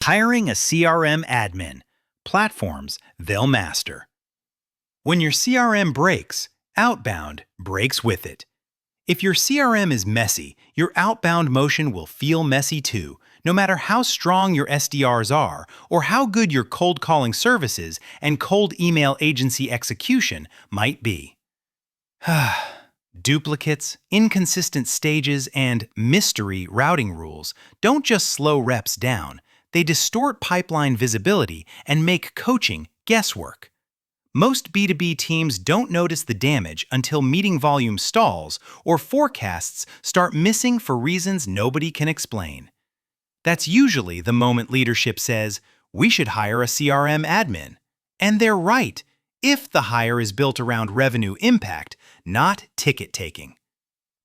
Hiring a CRM admin. Platforms they'll master. When your CRM breaks, Outbound breaks with it. If your CRM is messy, your outbound motion will feel messy too, no matter how strong your SDRs are or how good your cold calling services and cold email agency execution might be. Duplicates, inconsistent stages, and mystery routing rules don't just slow reps down, they distort pipeline visibility and make coaching guesswork. Most B2B teams don't notice the damage until meeting volume stalls or forecasts start missing for reasons nobody can explain. That's usually the moment leadership says, "We should hire a CRM admin." And they're right, if the hire is built around revenue impact, not ticket taking.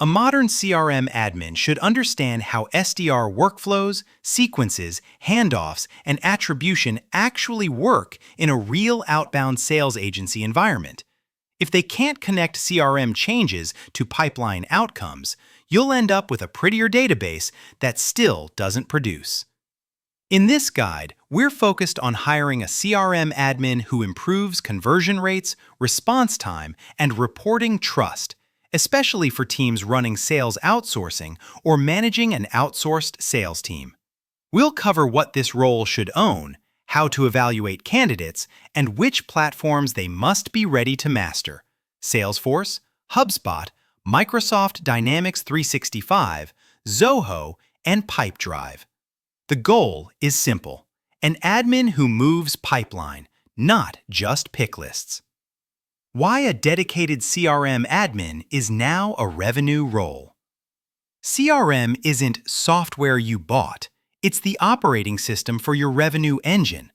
A modern CRM admin should understand how SDR workflows, sequences, handoffs, and attribution actually work in a real outbound sales agency environment. If they can't connect CRM changes to pipeline outcomes, you'll end up with a prettier database that still doesn't produce. In this guide, we're focused on hiring a CRM admin who improves conversion rates, response time, and reporting trust, especially for teams running sales outsourcing or managing an outsourced sales team. We'll cover what this role should own, how to evaluate candidates, and which platforms they must be ready to master: Salesforce, HubSpot, Microsoft Dynamics 365, Zoho, and Pipedrive. The goal is simple: an admin who moves pipeline, not just pick lists. Why a dedicated CRM admin is now a revenue role. CRM isn't software you bought, it's the operating system for your revenue engine.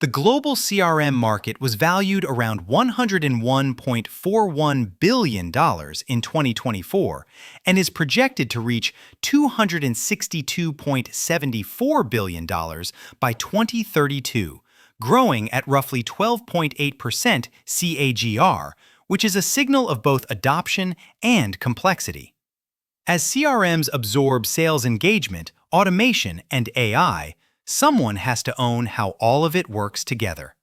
The global CRM market was valued around $101.41 billion in 2024 and is projected to reach $262.74 billion by 2032. Growing at roughly 12.8% CAGR, which is a signal of both adoption and complexity. As CRMs absorb sales engagement, automation, and AI, someone has to own how all of it works together.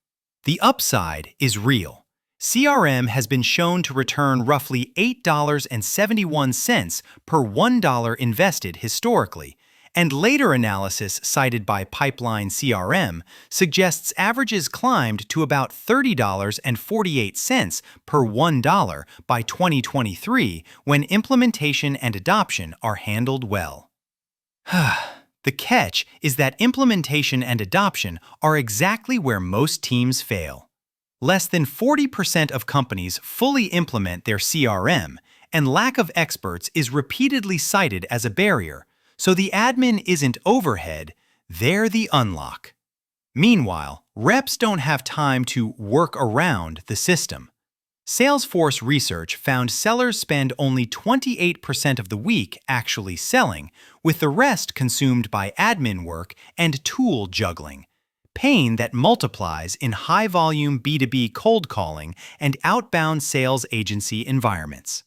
The upside is real. CRM has been shown to return roughly $8.71 per $1 invested historically, and later analysis cited by Pipeline CRM suggests averages climbed to about $30.48 per $1 by 2023 when implementation and adoption are handled well. The catch is that implementation and adoption are exactly where most teams fail. Less than 40% of companies fully implement their CRM, and lack of experts is repeatedly cited as a barrier. So the admin isn't overhead, they're the unlock. Meanwhile, reps don't have time to work around the system. Salesforce research found sellers spend only 28% of the week actually selling, with the rest consumed by admin work and tool juggling. Pain that multiplies in high-volume B2B cold calling and outbound sales agency environments.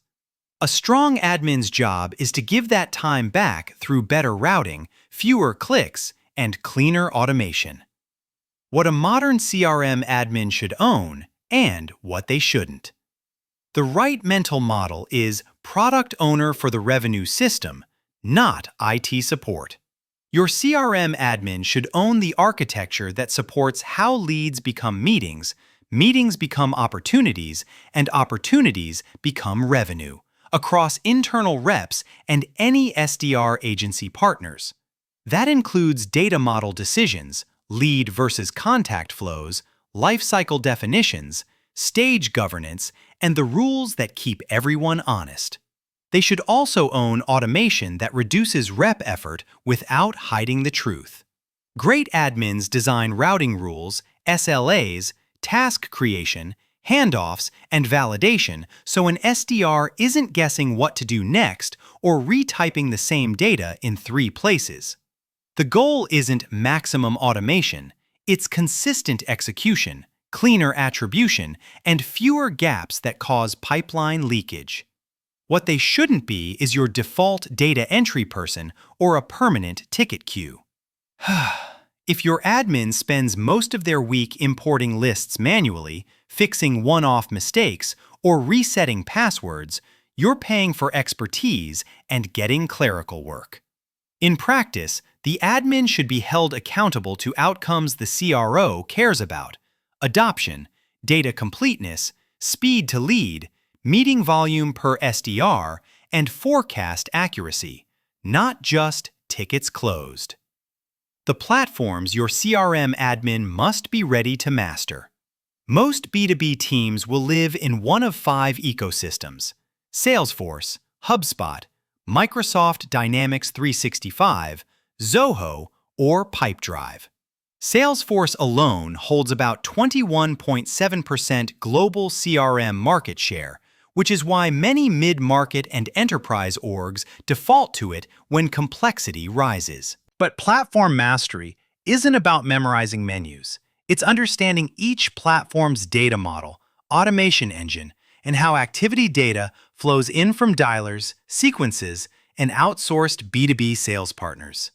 A strong admin's job is to give that time back through better routing, fewer clicks, and cleaner automation. What a modern CRM admin should own, and what they shouldn't. The right mental model is product owner for the revenue system, not IT support. Your CRM admin should own the architecture that supports how leads become meetings, meetings become opportunities, and opportunities become revenue, across internal reps and any SDR agency partners. That includes data model decisions, lead versus contact flows, lifecycle definitions, stage governance, and the rules that keep everyone honest. They should also own automation that reduces rep effort without hiding the truth. Great admins design routing rules, SLAs, task creation, handoffs, and validation so an SDR isn't guessing what to do next or retyping the same data in 3 places. The goal isn't maximum automation, it's consistent execution, cleaner attribution, and fewer gaps that cause pipeline leakage. What they shouldn't be is your default data entry person or a permanent ticket queue. If your admin spends most of their week importing lists manually, fixing one-off mistakes, or resetting passwords, you're paying for expertise and getting clerical work. In practice, the admin should be held accountable to outcomes the CRO cares about: adoption, data completeness, speed to lead, meeting volume per SDR, and forecast accuracy, not just tickets closed. The platforms your CRM admin must be ready to master. Most B2B teams will live in one of 5 ecosystems: Salesforce, HubSpot, Microsoft Dynamics 365, Zoho, or Pipedrive. Salesforce alone holds about 21.7% global CRM market share, which is why many mid-market and enterprise orgs default to it when complexity rises. But platform mastery isn't about memorizing menus. It's understanding each platform's data model, automation engine, and how activity data flows in from dialers, sequences, and outsourced B2B sales partners.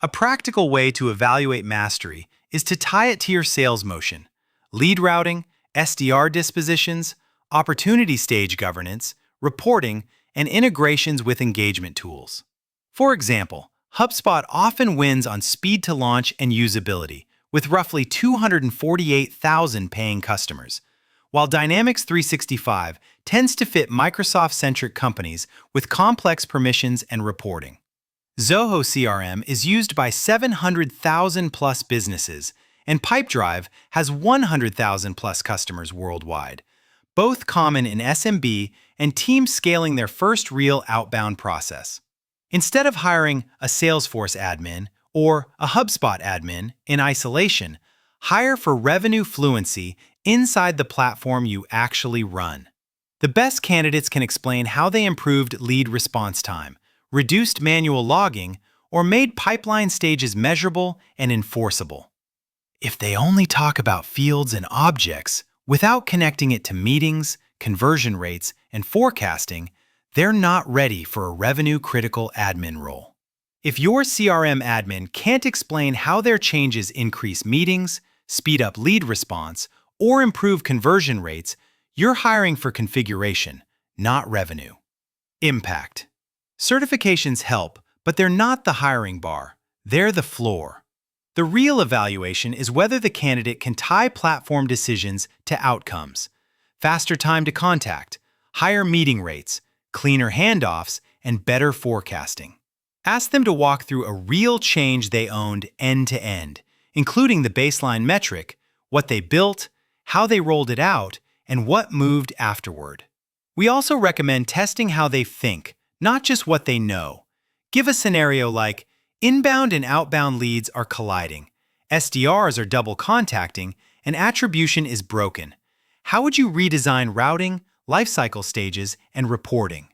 A practical way to evaluate mastery is to tie it to your sales motion: lead routing, SDR dispositions, opportunity stage governance, reporting, and integrations with engagement tools. For example, HubSpot often wins on speed to launch and usability, with roughly 248,000 paying customers, while Dynamics 365 tends to fit Microsoft-centric companies with complex permissions and reporting. Zoho CRM is used by 700,000 plus businesses, and Pipedrive has 100,000 plus customers worldwide, both common in SMB and teams scaling their first real outbound process. Instead of hiring a Salesforce admin or a HubSpot admin in isolation, hire for revenue fluency inside the platform you actually run. The best candidates can explain how they improved lead response time, reduced manual logging, or made pipeline stages measurable and enforceable. If they only talk about fields and objects without connecting it to meetings, conversion rates, and forecasting, they're not ready for a revenue-critical admin role. If your CRM admin can't explain how their changes increase meetings, speed up lead response, or improve conversion rates, you're hiring for configuration, not revenue. Impact. Certifications help, but they're not the hiring bar. They're the floor. The real evaluation is whether the candidate can tie platform decisions to outcomes: faster time to contact, higher meeting rates, cleaner handoffs, and better forecasting. Ask them to walk through a real change they owned end-to-end, including the baseline metric, what they built, how they rolled it out, and what moved afterward. We also recommend testing how they think, not just what they know. Give a scenario like, inbound and outbound leads are colliding, SDRs are double contacting, and attribution is broken. How would you redesign routing, lifecycle stages, and reporting?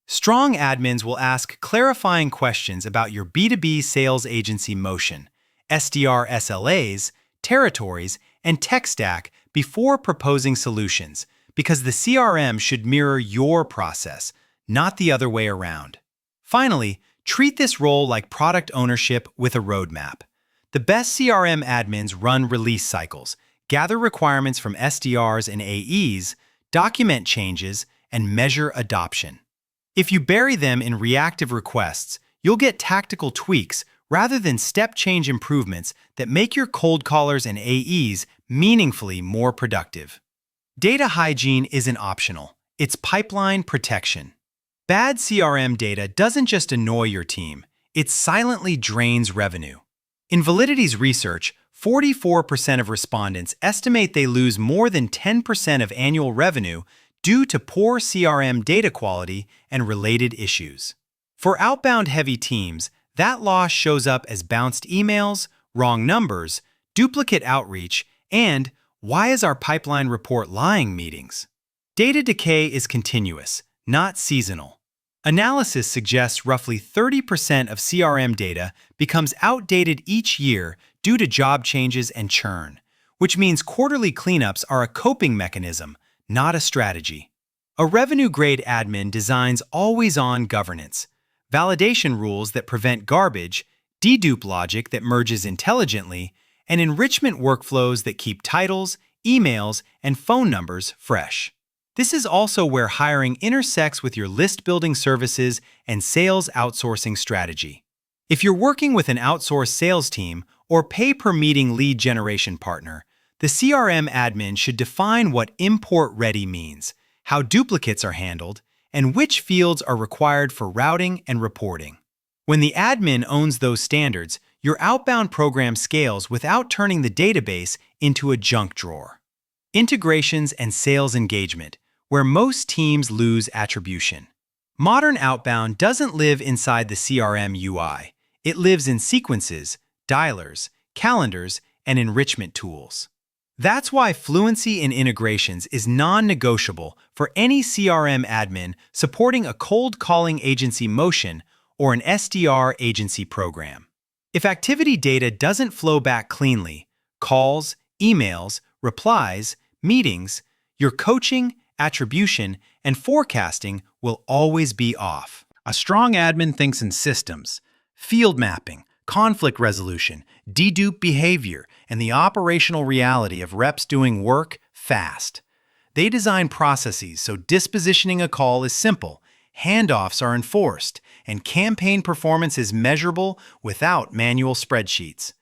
Strong admins will ask clarifying questions about your B2B sales agency motion, SDR SLAs, territories, and tech stack before proposing solutions, because the CRM should mirror your process, not the other way around. Finally, treat this role like product ownership with a roadmap. The best CRM admins run release cycles, gather requirements from SDRs and AEs, document changes, and measure adoption. If you bury them in reactive requests, you'll get tactical tweaks rather than step-change improvements that make your cold callers and AEs meaningfully more productive. Data hygiene isn't optional. It's pipeline protection. Bad CRM data doesn't just annoy your team, it silently drains revenue. In Validity's research, 44% of respondents estimate they lose more than 10% of annual revenue due to poor CRM data quality and related issues. For outbound-heavy teams, that loss shows up as bounced emails, wrong numbers, duplicate outreach, and "why is our pipeline report lying" meetings. Data decay is continuous, not seasonal. Analysis suggests roughly 30% of CRM data becomes outdated each year due to job changes and churn, which means quarterly cleanups are a coping mechanism, not a strategy. A revenue-grade admin designs always-on governance, validation rules that prevent garbage, dedupe logic that merges intelligently, and enrichment workflows that keep titles, emails, and phone numbers fresh. This is also where hiring intersects with your list-building services and sales outsourcing strategy. If you're working with an outsourced sales team or pay-per-meeting lead generation partner, the CRM admin should define what import-ready means, how duplicates are handled, and which fields are required for routing and reporting. When the admin owns those standards, your outbound program scales without turning the database into a junk drawer. Integrations and sales engagement, where most teams lose attribution. Modern outbound doesn't live inside the CRM UI. It lives in sequences, dialers, calendars, and enrichment tools. That's why fluency in integrations is non-negotiable for any CRM admin supporting a cold calling agency motion or an SDR agency program. If activity data doesn't flow back cleanly, calls, emails, replies, meetings, your coaching, attribution, and forecasting will always be off. A strong admin thinks in systems, field mapping, conflict resolution, dedupe behavior, and the operational reality of reps doing work fast. They design processes so dispositioning a call is simple, handoffs are enforced, and campaign performance is measurable without manual spreadsheets.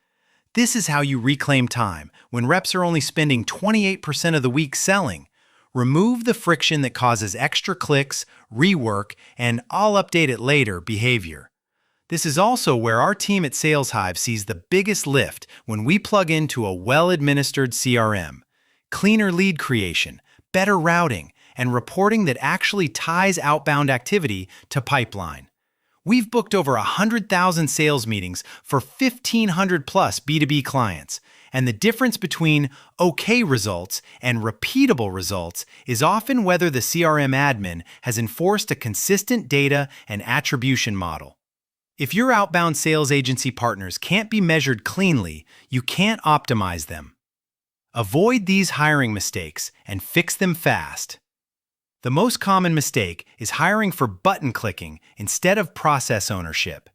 This is how you reclaim time when reps are only spending 28% of the week selling. Remove the friction that causes extra clicks, rework, and "I'll update it later" behavior. This is also where our team at SalesHive sees the biggest lift when we plug into a well-administered CRM. Cleaner lead creation, better routing, and reporting that actually ties outbound activity to pipeline. We've booked over 100,000 sales meetings for 1,500 plus B2B clients, and the difference between okay results and repeatable results is often whether the CRM admin has enforced a consistent data and attribution model. If your outbound sales agency partners can't be measured cleanly, you can't optimize them. Avoid these hiring mistakes and fix them fast. The most common mistake is hiring for button clicking instead of process ownership.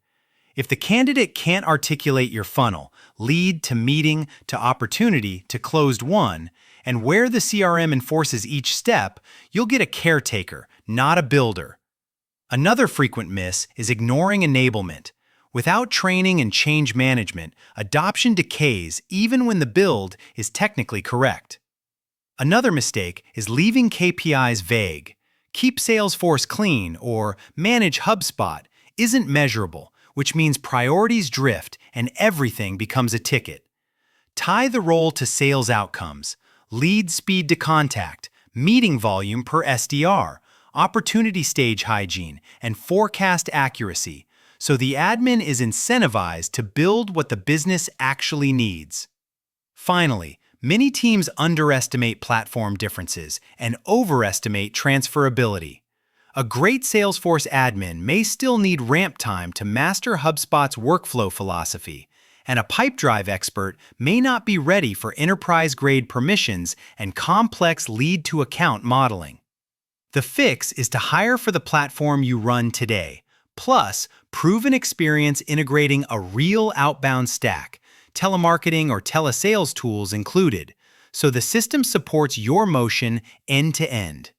If the candidate can't articulate your funnel, lead to meeting to opportunity to closed won, and where the CRM enforces each step, you'll get a caretaker, not a builder. Another frequent miss is ignoring enablement. Without training and change management, adoption decays even when the build is technically correct. Another mistake is leaving KPIs vague. Keep Salesforce clean or manage HubSpot isn't measurable, which means priorities drift and everything becomes a ticket. Tie the role to sales outcomes, lead speed to contact, meeting volume per SDR, opportunity stage hygiene, and forecast accuracy, so the admin is incentivized to build what the business actually needs. Finally, many teams underestimate platform differences and overestimate transferability. A great Salesforce admin may still need ramp time to master HubSpot's workflow philosophy, and a Pipedrive expert may not be ready for enterprise-grade permissions and complex lead-to-account modeling. The fix is to hire for the platform you run today, plus proven experience integrating a real outbound stack, telemarketing or telesales tools included, so the system supports your motion end-to-end.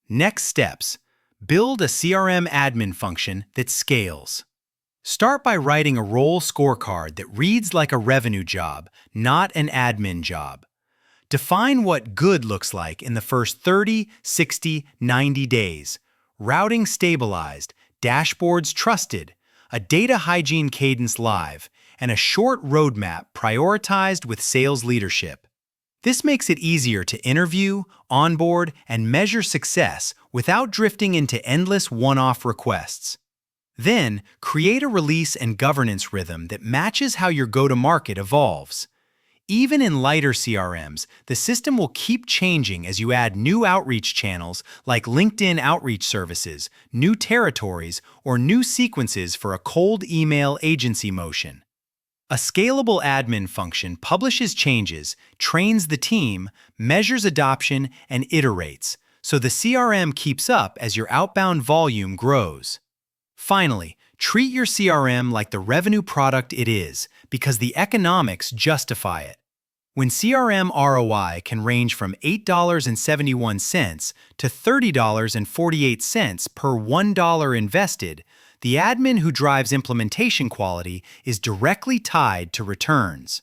Next steps. Build a CRM admin function that scales. Start by writing a role scorecard that reads like a revenue job, not an admin job. Define what good looks like in the first 30, 60, 90 days. Routing stabilized, dashboards trusted, a data hygiene cadence live, and a short roadmap prioritized with sales leadership. This makes it easier to interview, onboard, and measure success without drifting into endless one-off requests. Then, create a release and governance rhythm that matches how your go-to-market evolves. Even in lighter CRMs, the system will keep changing as you add new outreach channels like LinkedIn outreach services, new territories, or new sequences for a cold email agency motion. A scalable admin function publishes changes, trains the team, measures adoption, and iterates, so the CRM keeps up as your outbound volume grows. Finally, Treat your CRM like the revenue product it is, because the economics justify it. When CRM ROI can range from $8.71 to $30.48 per $1 invested, the admin who drives implementation quality is directly tied to returns.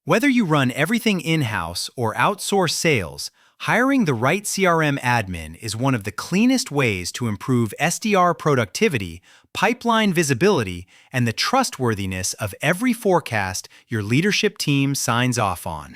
Whether you run everything in-house or outsource sales, hiring the right CRM admin is one of the cleanest ways to improve SDR productivity, pipeline visibility, and the trustworthiness of every forecast your leadership team signs off on.